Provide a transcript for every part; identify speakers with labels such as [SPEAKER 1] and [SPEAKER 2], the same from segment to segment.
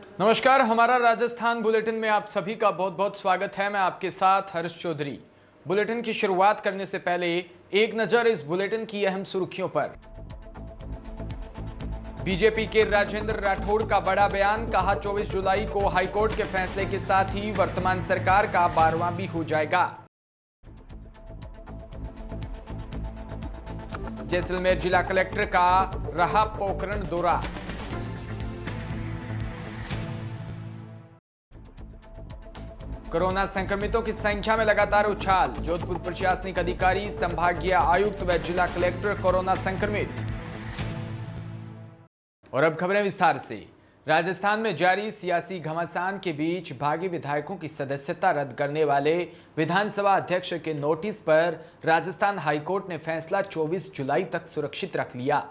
[SPEAKER 1] नमस्कार, हमारा राजस्थान बुलेटिन में आप सभी का बहुत बहुत स्वागत है। मैं आपके साथ हर्ष चौधरी। बुलेटिन की शुरुआत करने से पहले एक नजर इस बुलेटिन की अहम सुर्खियों पर। बीजेपी के राजेंद्र राठौड़ का बड़ा बयान, कहा 24 जुलाई को हाईकोर्ट के फैसले के साथ ही वर्तमान सरकार का 12वां भी हो जाएगा। जैसलमेर जिला कलेक्टर का रहा पोखरण दौरा। कोरोना संक्रमितों की संख्या में लगातार उछाल, जोधपुर प्रशासनिक अधिकारी, संभागीय आयुक्त व जिला कलेक्टर कोरोना संक्रमित। और अब खबरें विस्तार से। राजस्थान में जारी सियासी घमासान के बीच भागी विधायकों की सदस्यता रद्द करने वाले विधानसभा अध्यक्ष के नोटिस पर राजस्थान हाईकोर्ट ने फैसला 24 जुलाई तक सुरक्षित रख लिया।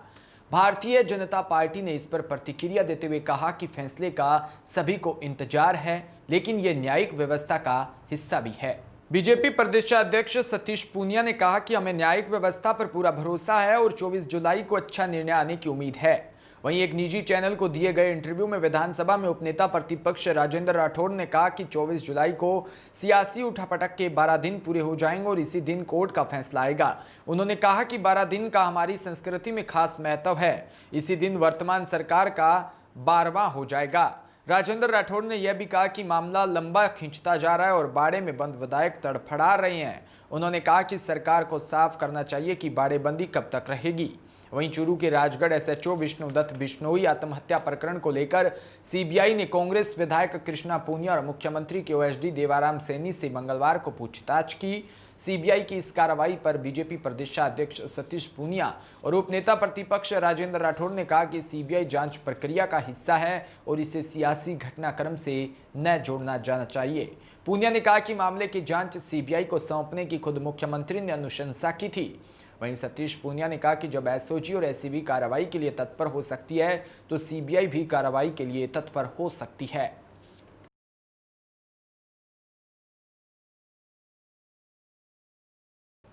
[SPEAKER 1] भारतीय जनता पार्टी ने इस पर प्रतिक्रिया देते हुए कहा कि फैसले का सभी को इंतजार है, लेकिन ये न्यायिक व्यवस्था का हिस्सा भी है। बीजेपी प्रदेशाध्यक्ष सतीश पूनिया ने कहा कि हमें न्यायिक व्यवस्था पर पूरा भरोसा है और 24 जुलाई को अच्छा निर्णय आने की उम्मीद है। वहीं एक निजी चैनल को दिए गए इंटरव्यू में विधानसभा में उपनेता प्रतिपक्ष राजेंद्र राठौड़ ने कहा कि 24 जुलाई को सियासी उठापटक के 12 दिन पूरे हो जाएंगे और इसी दिन कोर्ट का फैसला आएगा। उन्होंने कहा कि 12 दिन का हमारी संस्कृति में खास महत्व है। इसी दिन वर्तमान सरकार का 12वां हो जाएगा। राजेंद्र राठौड़ ने यह भी कहा कि मामला लंबा खींचता जा रहा है और बाड़े में बंद विधायक तड़फड़ा रहे हैं। उन्होंने कहा कि सरकार को साफ करना चाहिए कि बाड़ेबंदी कब तक रहेगी। वहीं चूरू के राजगढ़ एसएचओ विष्णुदत्त बिश्नोई आत्महत्या प्रकरण को लेकर सीबीआई ने कांग्रेस विधायक कृष्णा पूनिया और मुख्यमंत्री के ओएसडी देवाराम सैनी से मंगलवार को पूछताछ की। सीबीआई की इस कार्रवाई पर बीजेपी प्रदेशाध्यक्ष सतीश पूनिया और उपनेता प्रतिपक्ष राजेंद्र राठौड़ ने कहा कि सीबीआई जांच प्रक्रिया का हिस्सा है और इसे सियासी घटनाक्रम से न जोड़ना जाना चाहिए। पूनिया ने कहा कि मामले की जांच सीबीआई को सौंपने की खुद मुख्यमंत्री ने अनुशंसा की थी। वहीं सतीश पूनिया ने कहा कि जब एसओजी और एसीबी कार्रवाई के लिए तत्पर हो सकती है तो सीबीआई भी कार्रवाई के लिए तत्पर हो सकती है।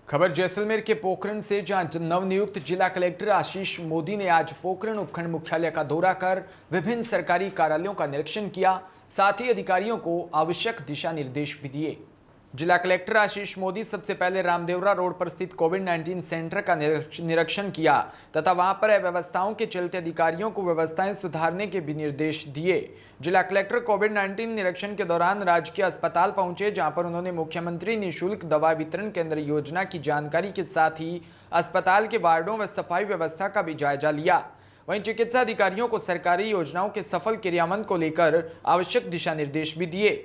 [SPEAKER 1] खबर जैसलमेर के पोखरण से, जहां नवनियुक्त जिला कलेक्टर आशीष मोदी ने आज पोखरण उपखंड मुख्यालय का दौरा कर विभिन्न सरकारी कार्यालयों का निरीक्षण किया। साथ ही अधिकारियों को आवश्यक दिशा निर्देश भी दिए। जिला कलेक्टर आशीष मोदी सबसे पहले रामदेवरा रोड पर स्थित कोविड-19 सेंटर का निरीक्षण किया तथा वहां पर अव्यवस्थाओं के चलते अधिकारियों को व्यवस्थाएं सुधारने के भी निर्देश दिए। जिला कलेक्टर कोविड-19 निरीक्षण के दौरान राजकीय अस्पताल पहुंचे, जहां पर उन्होंने मुख्यमंत्री निःशुल्क दवा वितरण केंद्र योजना की जानकारी के साथ ही अस्पताल के वार्डों व सफाई व्यवस्था का भी जायजा लिया। वहीं चिकित्सा अधिकारियों को सरकारी योजनाओं के सफल क्रियान्वयन को लेकर आवश्यक दिशा निर्देश भी दिए।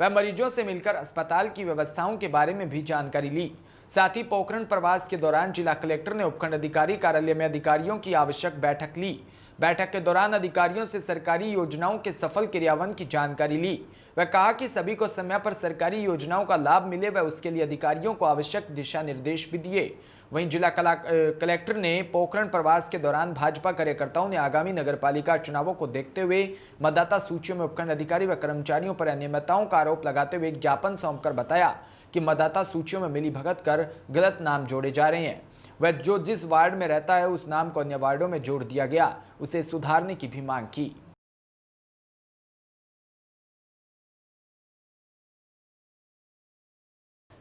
[SPEAKER 1] वह मरीजों से मिलकर अस्पताल की व्यवस्थाओं के बारे में भी जानकारी ली। साथ ही पोखरण प्रवास के दौरान जिला कलेक्टर ने उपखंड अधिकारी कार्यालय में अधिकारियों की आवश्यक बैठक ली। बैठक के दौरान अधिकारियों से सरकारी योजनाओं के सफल क्रियान्वयन की जानकारी ली। वह कहा कि सभी को समय पर सरकारी योजनाओं का लाभ मिले व उसके लिए अधिकारियों को आवश्यक दिशा निर्देश भी दिए। वहीं जिला कलेक्टर ने पोखरण प्रवास के दौरान भाजपा कार्यकर्ताओं ने आगामी नगरपालिका चुनावों को देखते हुए मतदाता सूचियों में उपखंड अधिकारी व कर्मचारियों पर अनियमितताओं का आरोप लगाते हुए एक ज्ञापन सौंपकर बताया कि मतदाता सूचियों में मिलीभगत कर गलत नाम जोड़े जा रहे हैं। वह जो जिस वार्ड में रहता है उस नाम को अन्य वार्डों में जोड़ दिया गया, उसे सुधारने की भी मांग की।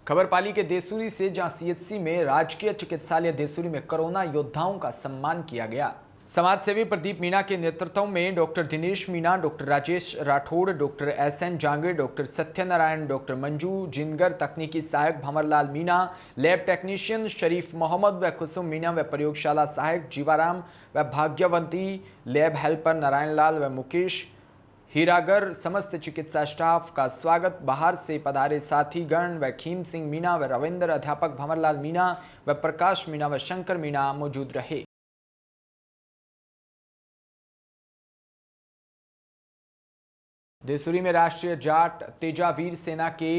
[SPEAKER 1] खबर पाली के देसूरी से, जहां सीएचसी में राजकीय चिकित्सालय देसूरी में कोरोना योद्धाओं का सम्मान किया गया। समाजसेवी प्रदीप मीणा के नेतृत्व में doctor Dinesh Meena, doctor Rajesh Rathore, doctor SN Jangde, doctor Satyanarayan, doctor Manju Jingar, तकनीकी सहायक भंवरलाल मीणा, लैब टेक्नीशियन शरीफ मोहम्मद व कुसुम मीणा व प्रयोगशाला सहायक जीवाराम व भाग्यवंती, लैब हेल्पर नारायणलाल व मुकेश हीरागर, समस्त चिकित्सा स्टाफ का स्वागत। बाहर से पधारे साथीगण व खीम सिंह मीणा व रविंद्र, अध्यापक भंवरलाल मीणा व प्रकाश मीणा व शंकर मीणा मौजूद रहे। देसूरी में राष्ट्रीय जाट तेजावीर सेना के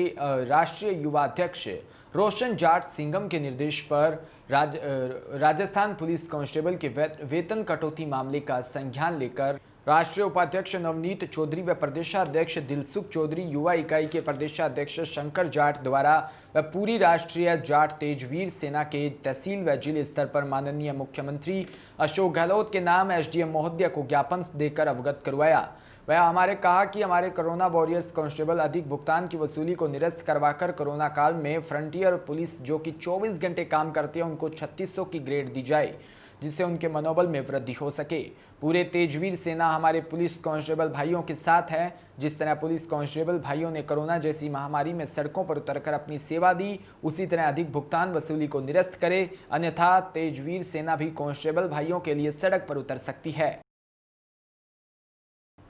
[SPEAKER 1] राष्ट्रीय युवा अध्यक्ष रोशन जाट सिंघम के निर्देश पर राजस्थान पुलिस कांस्टेबल के वेतन कटौती मामले का संज्ञान लेकर राष्ट्रीय उपाध्यक्ष नवनीत चौधरी व प्रदेशाध्यक्ष दिलसुख चौधरी, युवा इकाई के प्रदेशाध्यक्ष शंकर जाट द्वारा व पूरी राष्ट्रीय जाट तेजवीर सेना के तहसील व जिले स्तर पर माननीय मुख्यमंत्री अशोक गहलोत के नाम एसडीएम महोदय को ज्ञापन देकर अवगत करवाया। वह हमारे कहा कि हमारे कोरोना वॉरियर्स कांस्टेबल अधिक भुगतान की वसूली को निरस्त करवाकर कोरोना काल में फ्रंटियर पुलिस जो कि 24 घंटे काम करती है उनको 3600 की ग्रेड दी जाए, जिससे उनके मनोबल में वृद्धि हो सके। पूरे तेजवीर सेना हमारे पुलिस कांस्टेबल भाइयों के साथ है। जिस तरह पुलिस कांस्टेबल भाइयों ने कोरोना जैसी महामारी में सड़कों पर उतरकर अपनी सेवा दी, उसी तरह अधिक भुगतान वसूली को निरस्त करे, अन्यथा तेजवीर सेना भी कांस्टेबल भाइयों के लिए सड़क पर उतर सकती है।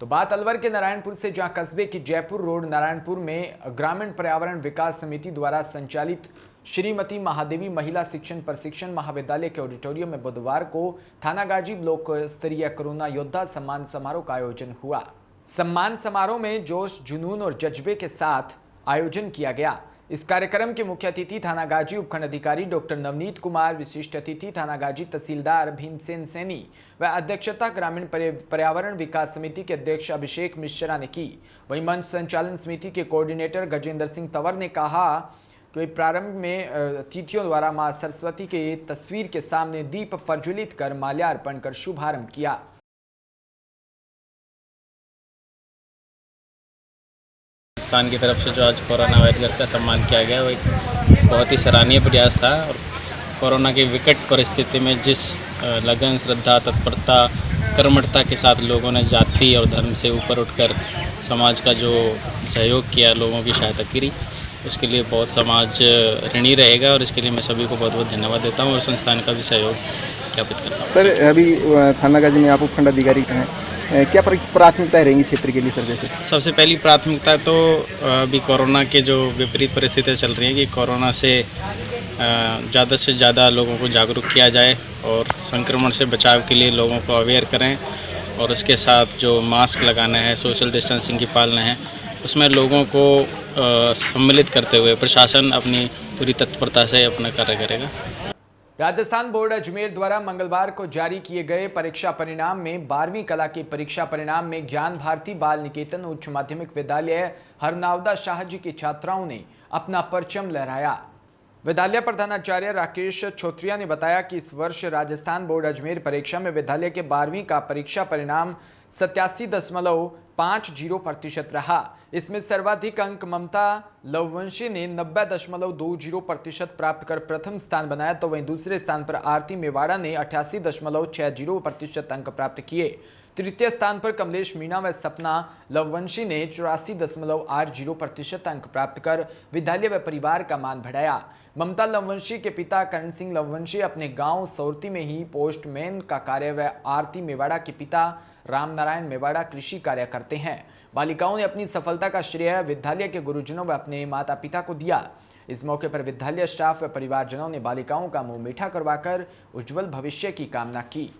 [SPEAKER 1] तो बात अलवर के नारायणपुर से, जहां कस्बे की जयपुर रोड नारायणपुर में ग्रामीण पर्यावरण विकास समिति द्वारा संचालित श्रीमती महादेवी महिला शिक्षण प्रशिक्षण महाविद्यालय के ऑडिटोरियम में बुधवार को थानागाजी ब्लॉक स्तरीय कोरोना योद्धा सम्मान समारोह का आयोजन हुआ। सम्मान समारोह में जोश, जुनून और जज्बे के साथ आयोजन किया गया। इस कार्यक्रम के मुख्य अतिथि थानागाजी उपखंड अधिकारी डॉक्टर नवनीत कुमार, विशिष्ट अतिथि थानागाजी तहसीलदार भीमसेन सैनी व अध्यक्षता ग्रामीण पर्यावरण विकास समिति के अध्यक्ष अभिषेक मिश्रा ने की। वहीं मंच संचालन समिति के कोऑर्डिनेटर गजेंद्र सिंह तंवर ने कहा कि प्रारंभ में अतिथियों द्वारा मां सरस्वती के तस्वीर के सामने दीप प्रज्वलित कर माल्यार्पण कर शुभारंभ किया।
[SPEAKER 2] पाकिस्तान की तरफ से जो आज कोरोना वायरस का सम्मान किया गया वो एक बहुत ही सराहनीय प्रयास था। और कोरोना की विकट परिस्थिति में जिस लगन, श्रद्धा, तत्परता, कर्मठता के साथ लोगों ने जाति और धर्म से ऊपर उठकर समाज का जो सहयोग किया, लोगों की सहायता करी, उसके लिए बहुत समाज ऋणी रहेगा। और इसके लिए मैं सभी को बहुत बहुत धन्यवाद देता हूँ और संस्थान का भी सहयोग ज्ञापित करता हूँ।
[SPEAKER 3] सर, अभी थानागाजी में आप उपखंड अधिकारी हैं, क्या प्राथमिकताएं रहेंगी क्षेत्र के लिए सर? जैसे
[SPEAKER 2] सबसे पहली प्राथमिकता तो अभी कोरोना के जो विपरीत परिस्थितियाँ चल रही हैं कि कोरोना से ज़्यादा से ज़्यादा लोगों को जागरूक किया जाए और संक्रमण से बचाव के लिए लोगों को अवेयर करें। और उसके साथ जो मास्क लगाना है, सोशल डिस्टेंसिंग की पालना है, उसमें लोगों को सम्मिलित करते हुए प्रशासन अपनी पूरी तत्परता से अपना कार्य करेगा।
[SPEAKER 1] राजस्थान बोर्ड अजमेर द्वारा मंगलवार को जारी किए गए परीक्षा परिणाम में 12वीं कला के परीक्षा परिणाम में ज्ञान भारती बाल निकेतन उच्च माध्यमिक विद्यालय हरनावदा शाहजी की छात्राओं ने अपना परचम लहराया। विद्यालय प्रधानाचार्य राकेश छोत्रिया ने बताया कि इस वर्ष राजस्थान बोर्ड अजमेर परीक्षा में विद्यालय के 12वीं का परीक्षा परिणाम 87.50% रहा। इसमें सर्वाधिक अंक ममता लववंशी ने 90.20% प्राप्त कर प्रथम स्थान बनाया, तो वहीं दूसरे स्थान पर आरती मेवाड़ा ने 88.60% अंक प्राप्त किए। तृतीय स्थान पर कमलेश मीणा व सपना लववंशी ने 84.80% अंक प्राप्त कर विद्यालय व परिवार का मान बढ़ाया। ममता लववंशी के पिता करण सिंह लववंशी अपने गांव सौरती में ही पोस्टमैन का कार्य व आरती मेवाड़ा के पिता रामनारायण मेवाड़ा कृषि कार्य करते हैं। बालिकाओं ने अपनी सफलता का श्रेय विद्यालय के गुरुजनों व अपने माता पिता को दिया। इस मौके पर विद्यालय स्टाफ व परिवारजनों ने बालिकाओं का मुंह मीठा करवाकर उज्जवल भविष्य की कामना की।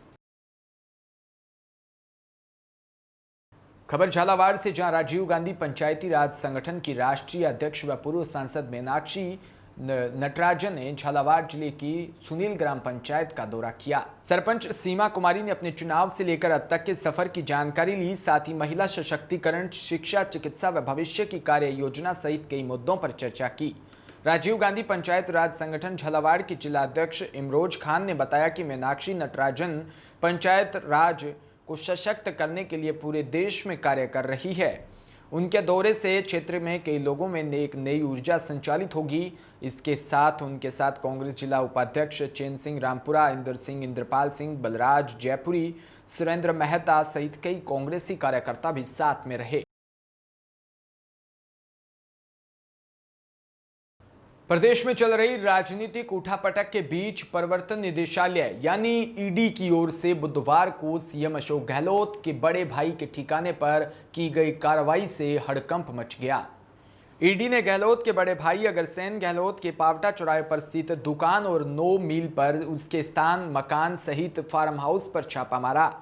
[SPEAKER 1] खबर झालावाड़ से, जहां राजीव गांधी पंचायती राज संगठन की राष्ट्रीय अध्यक्ष व पूर्व सांसद मीनाक्षी नटराजन ने झालावाड़ जिले की सुनील ग्राम पंचायत का दौरा किया। सरपंच सीमा कुमारी ने अपने चुनाव से लेकर अब तक के सफर की जानकारी ली। साथ ही महिला सशक्तिकरण, शिक्षा, चिकित्सा व भविष्य की कार्य योजना सहित कई मुद्दों पर चर्चा की। राजीव गांधी पंचायत राज संगठन झालावाड़ की जिलाध्यक्ष इमरोज खान ने बताया कि मीनाक्षी नटराजन पंचायत राज को सशक्त करने के लिए पूरे देश में कार्य कर रही है। उनके दौरे से क्षेत्र में कई लोगों में एक नई ऊर्जा संचालित होगी। इसके साथ उनके साथ कांग्रेस जिला उपाध्यक्ष चैन सिंह रामपुरा, इंदर सिंह, इंद्रपाल सिंह, बलराज जयपुरी, सुरेंद्र मेहता सहित कई कांग्रेसी कार्यकर्ता भी साथ में रहे। प्रदेश में चल रही राजनीतिक उठापटक के बीच प्रवर्तन निदेशालय यानी ईडी की ओर से बुधवार को सीएम अशोक गहलोत के बड़े भाई के ठिकाने पर की गई कार्रवाई से हड़कंप मच गया। ईडी ने गहलोत के बड़े भाई अग्रसेन गहलोत के पावटा चौराहे पर स्थित दुकान और 9 मील पर उसके स्थान, मकान सहित फार्म हाउस पर छापा मारा।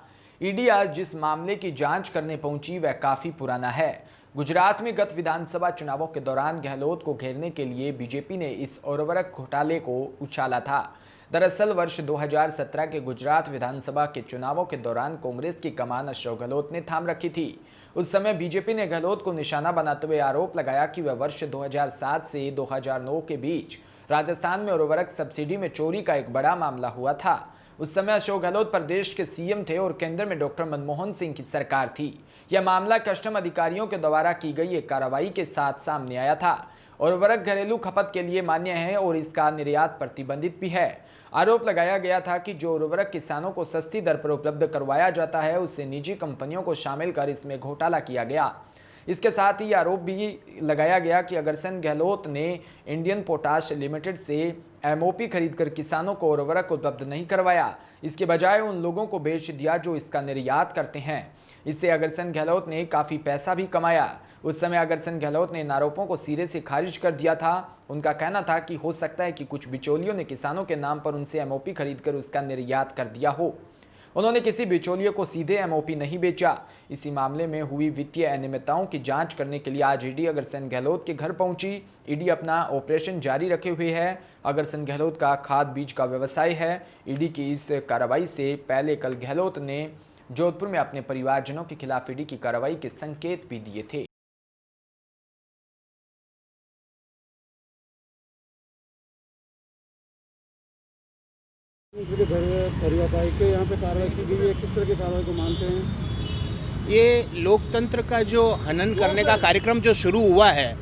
[SPEAKER 1] ईडी आज जिस मामले की जांच करने पहुंची वह काफी पुराना है। गुजरात में गत विधानसभा चुनावों के दौरान गहलोत को घेरने के लिए बीजेपी ने इस उर्वरक घोटाले को उछाला था। दरअसल वर्ष 2017 के गुजरात विधानसभा के चुनावों के दौरान कांग्रेस की कमान अशोक गहलोत ने थाम रखी थी। उस समय बीजेपी ने गहलोत को निशाना बनाते हुए आरोप लगाया कि वह वर्ष 2007 से 2009 के बीच राजस्थान में उर्वरक सब्सिडी में चोरी का एक बड़ा मामला हुआ था। उस समय अशोक गहलोत प्रदेश के सीएम थे और केंद्र में डॉक्टर मनमोहन सिंह की सरकार थी। यह मामला कस्टम अधिकारियों के द्वारा की गई एक कार्रवाई के साथ सामने आया था। उर्वरक घरेलू खपत के लिए मान्य है और इसका निर्यात प्रतिबंधित भी है। आरोप लगाया गया था कि जो उर्वरक किसानों को सस्ती दर पर उपलब्ध करवाया जाता है उसे निजी कंपनियों को शामिल कर इसमें घोटाला किया गया। इसके साथ ही आरोप भी लगाया गया कि अगरसेन गहलोत ने इंडियन पोटाश लिमिटेड से एमओपी खरीदकर किसानों को उर्वरक उपलब्ध नहीं करवाया, इसके बजाय उन लोगों को बेच दिया जो इसका निर्यात करते हैं। इससे अगरसेन गहलोत ने काफ़ी पैसा भी कमाया। उस समय अगरसेन गहलोत ने इन आरोपों को सिरे से खारिज कर दिया था। उनका कहना था कि हो सकता है कि कुछ बिचौलियों ने किसानों के नाम पर उनसे एमओपी खरीदकर उसका निर्यात कर दिया हो। उन्होंने किसी बिचौलियों को सीधे एमओपी नहीं बेचा। इसी मामले में हुई वित्तीय अनियमितताओं की जांच करने के लिए आज ईडी अगरसेन गहलोत के घर पहुंची। ईडी अपना ऑपरेशन जारी रखे हुए है। अगरसेन गहलोत का खाद बीज का व्यवसाय है। ईडी की इस कार्रवाई से पहले कल गहलोत ने जोधपुर में अपने परिवारजनों के खिलाफ ईडी की कार्रवाई के संकेत भी दिए थे।
[SPEAKER 4] परिवार के यहाँ पे कार्रवाई की गई है, किस तरह की कार्रवाई को मानते हैं?
[SPEAKER 5] ये लोकतंत्र का जो हनन करने का कार्यक्रम जो शुरू हुआ है,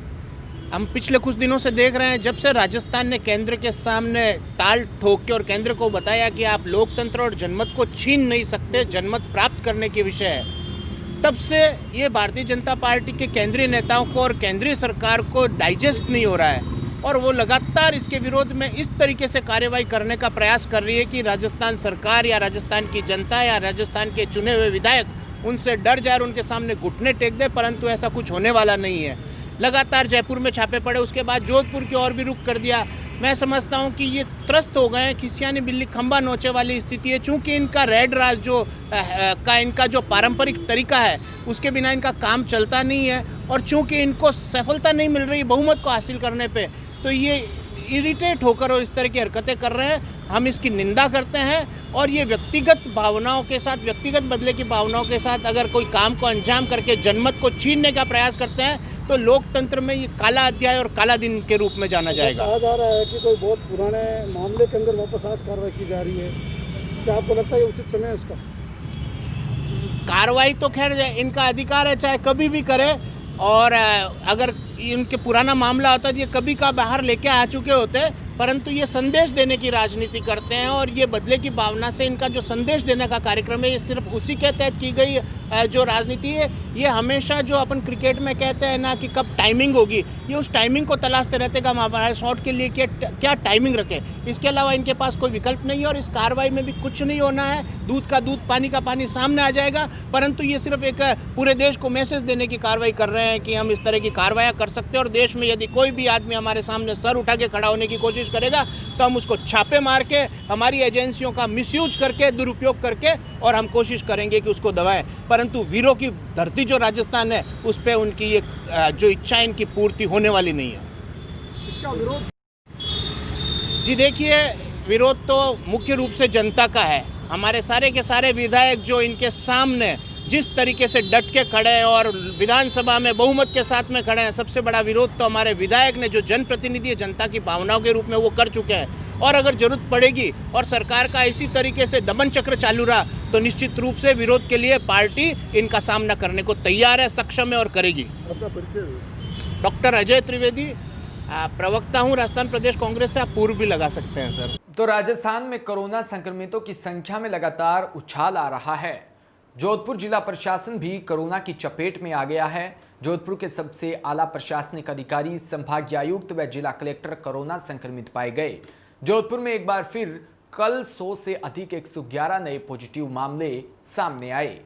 [SPEAKER 5] हम पिछले कुछ दिनों से देख रहे हैं। जब से राजस्थान ने केंद्र के सामने ताल ठोक के और केंद्र को बताया कि आप लोकतंत्र और जनमत को छीन नहीं सकते, जनमत प्राप्त करने के विषय है, तब से ये भारतीय जनता पार्टी के केंद्रीय नेताओं को और केंद्रीय सरकार को डाइजेस्ट नहीं हो रहा है और वो लगातार इसके विरोध में इस तरीके से कार्रवाई करने का प्रयास कर रही है कि राजस्थान सरकार या राजस्थान की जनता या राजस्थान के चुने हुए विधायक उनसे डर जाए और उनके सामने घुटने टेक दे, परंतु ऐसा कुछ होने वाला नहीं है। लगातार जयपुर में छापे पड़े, उसके बाद जोधपुर की ओर भी रुख कर दिया। मैं समझता हूं कि ये त्रस्त हो गए हैं, खिसियानी बिल्ली खंबा नोचे वाली स्थिति है। चूँकि इनका रेड राज इनका जो पारंपरिक तरीका है उसके बिना इनका काम चलता नहीं है और चूँकि इनको सफलता नहीं मिल रही बहुमत को हासिल करने पे, तो ये इरिटेट होकर और इस तरह की हरकतें कर रहे हैं। हम इसकी निंदा करते हैं और ये व्यक्तिगत भावनाओं के साथ, व्यक्तिगत बदले की भावनाओं के साथ अगर कोई काम को अंजाम करके जनमत को छीनने का प्रयास करते हैं तो लोकतंत्र में ये काला अध्याय और काला दिन के रूप में जाना जाएगा।
[SPEAKER 4] कहा जा रहा है कि कोई बहुत पुराने मामले के अंदर वापस आज कार्रवाई की जा रही है, क्या आपको लगता है उचित समय है उसका?
[SPEAKER 5] कार्रवाई तो खैर इनका अधिकार है, चाहे कभी भी करे, और अगर इनके पुराना मामला होता है ये कभी का बाहर लेके आ चुके होते, परंतु ये संदेश देने की राजनीति करते हैं और ये बदले की भावना से इनका जो संदेश देने का कार्यक्रम है ये सिर्फ उसी के तहत की गई जो राजनीति है। ये हमेशा जो अपन क्रिकेट में कहते हैं ना कि कब टाइमिंग होगी, ये उस टाइमिंग को तलाशते रहते कि हम हमारे शॉट के लिए क्या टाइमिंग रखें। इसके अलावा इनके पास कोई विकल्प नहीं है और इस कार्रवाई में भी कुछ नहीं होना है। दूध का दूध, पानी का पानी सामने आ जाएगा, परंतु ये सिर्फ एक पूरे देश को मैसेज देने की कार्रवाई कर रहे हैं कि हम इस तरह की कार्रवाई कर सकते हैं और देश में यदि कोई भी आदमी हमारे सामने सर उठा के खड़ा होने की कोशिश करेगा तो हम उसको छापे मार के, हमारी एजेंसियों का मिसयूज करके, दुरुपयोग करके, और हम कोशिश करेंगे कि उसको दबाएं। परंतु वीरों की धरती जो राजस्थान है उस पे उनकी ये जो इच्छा है इनकी पूर्ति होने वाली नहीं है।
[SPEAKER 4] इसका विरोध
[SPEAKER 5] जी देखिए, विरोध तो मुख्य रूप से जनता का है। हमारे सारे के सारे विधायक जो इनके सामने जिस तरीके से डट के खड़े हैं और विधानसभा में बहुमत के साथ में खड़े हैं, सबसे बड़ा विरोध तो हमारे विधायक ने, जो जनप्रतिनिधि है, जनता की भावनाओं के रूप में वो कर चुके हैं। और अगर जरूरत पड़ेगी और सरकार का इसी तरीके से दमन चक्र चालू रहा तो निश्चित रूप से विरोध के लिए पार्टी इनका सामना करने को तैयार है, सक्षम है और करेगी।
[SPEAKER 4] आपका परिचय?
[SPEAKER 5] डॉक्टर अजय त्रिवेदी, प्रवक्ता हूँ राजस्थान प्रदेश कांग्रेस से। आप पूर्व भी लगा सकते हैं सर।
[SPEAKER 1] तो राजस्थान में कोरोना संक्रमितों की संख्या में लगातार उछाल आ रहा है। जोधपुर जिला प्रशासन भी कोरोना की चपेट में आ गया है। जोधपुर के सबसे आला प्रशासनिक अधिकारी, संभागायुक्त व जिला कलेक्टर कोरोना संक्रमित पाए गए। जोधपुर में एक बार फिर कल 100 से अधिक 111 नए पॉजिटिव मामले सामने आए।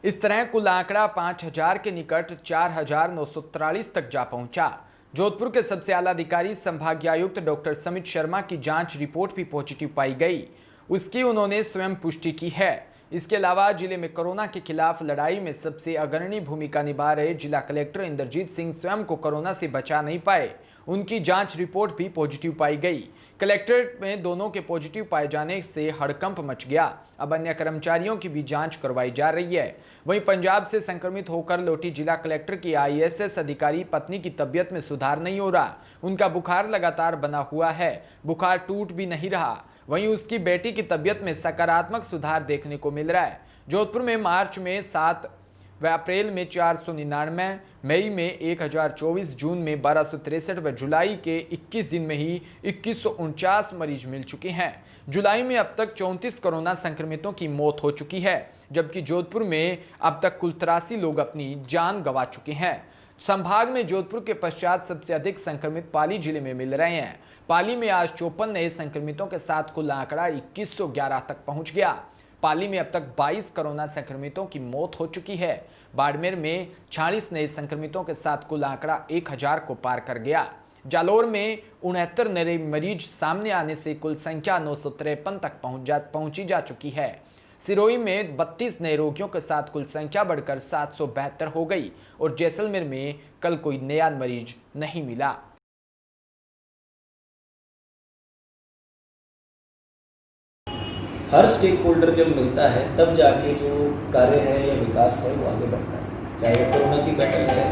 [SPEAKER 1] इस तरह कुल आंकड़ा 5000 के निकट 4943 तक जा पहुंचा। जोधपुर के सबसे आला अधिकारी संभागायुक्त डॉक्टर समित शर्मा की जांच रिपोर्ट भी पॉजिटिव पाई गई। उसकी उन्होंने स्वयं पुष्टि की है। इसके अलावा जिले में कोरोना के खिलाफ लड़ाई में सबसे अग्रणी भूमिका निभा रहे जिला कलेक्टर इंद्रजीत सिंह स्वयं को कोरोना से बचा नहीं पाए। उनकी जांच रिपोर्ट भी पॉजिटिव पाई गई। कलेक्ट्रेट में दोनों के पॉजिटिव पाए जाने से हड़कंप मच गया। अब अन्य कर्मचारियों की भी जांच करवाई जा रही है। वहीं पंजाब से संक्रमित होकर लौटी जिला कलेक्टर की IAS अधिकारी पत्नी की तबीयत में सुधार नहीं हो रहा। उनका बुखार लगातार बना हुआ है, बुखार टूट भी नहीं रहा। वहीं उसकी बेटी की तबीयत में सकारात्मक सुधार देखने को मिल रहा है। जोधपुर में मार्च में 7 व अप्रैल में 499, मई में 1024, जून में 1263 व जुलाई के 21 दिन में ही 2149 मरीज मिल चुके हैं। जुलाई में अब तक 34 कोरोना संक्रमितों की मौत हो चुकी है, जबकि जोधपुर में अब तक कुल 83 लोग अपनी जान गंवा चुके हैं। संभाग में जोधपुर के पश्चात सबसे अधिक संक्रमित पाली जिले में मिल रहे हैं। पाली में आज 54 नए संक्रमितों के साथ कुल आंकड़ा 2111 तक पहुंच गया। पाली में अब तक 22 कोरोना संक्रमितों की मौत हो चुकी है। बाड़मेर में 46 नए संक्रमितों के साथ कुल आंकड़ा 1000 को पार कर गया। जालोर में 69 नए मरीज सामने आने से कुल संख्या 953 तक पहुंची जा चुकी है। सिरोही में 32 नए रोगियों के साथ कुल संख्या बढ़कर 772 हो गई और जैसलमेर में कल कोई नया मरीज नहीं मिला।
[SPEAKER 6] हर स्टेक होल्डर जब मिलता है तब जाके जो कार्य है या विकास है वो आगे बढ़ता है। चाहे वो कोरोना की बैटल है,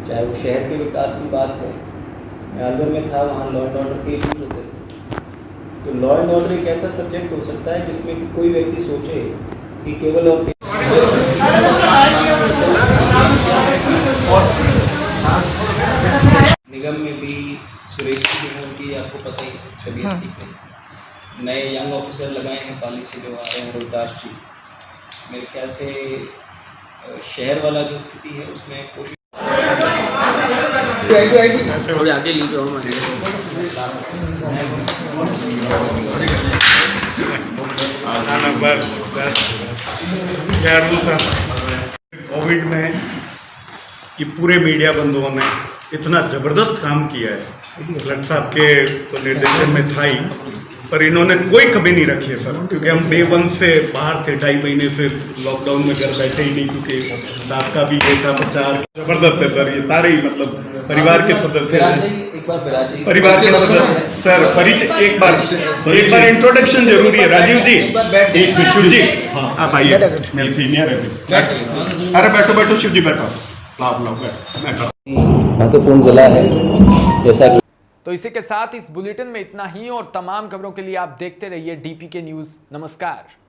[SPEAKER 6] चाहे वो शहर के विकास की बात है। मैं अलवर में था, वहाँ लॉ एंड ऑर्डर के इश्यूज होते थे। तो लॉ एंड ऑर्डर एक ऐसा सब्जेक्ट हो सकता है जिसमें कोई व्यक्ति सोचे कि केवल और निगम में भी सुरेश जी हैं, उनकी आपको पता ही तबीयत ठीक है। नए यंग ऑफिसर लगाए हैं पाली से जो आ रहे हैं, रोहिताश जी। मेरे ख्याल से शहर वाला जो स्थिति है उसमें कोशिश
[SPEAKER 2] थोड़ी आगे लीजिए।
[SPEAKER 7] कोविड में ये पूरे मीडिया बंधुओं ने इतना ज़बरदस्त काम किया है। कलेक्टर साहब के तो निर्देशन में था ही, पर इन्होंने कोई कमी नहीं रखी है सर, क्योंकि हम डे 1 से बाहर थे। 2.5 महीने से लॉकडाउन में घर बैठे ही नहीं, क्योंकि साहब का भी ये था प्रचार। जबरदस्त है सर, ये सारे ही मतलब परिवार के सदस्य परिवार के सदस्य सर। परिचय एक बार इंट्रोडक्शन जरूरी है। राजीव जी, एक मिनट, शिव जी आप आइए, मेरे सीनियर है। अरे बैठो बैठो शिव जी, बैठो, बैठो।
[SPEAKER 6] महत्वपूर्ण जिला है जैसा कि।
[SPEAKER 1] तो इसी के साथ इस बुलेटिन में इतना ही और तमाम खबरों के लिए आप देखते रहिए DPK न्यूज़। नमस्कार।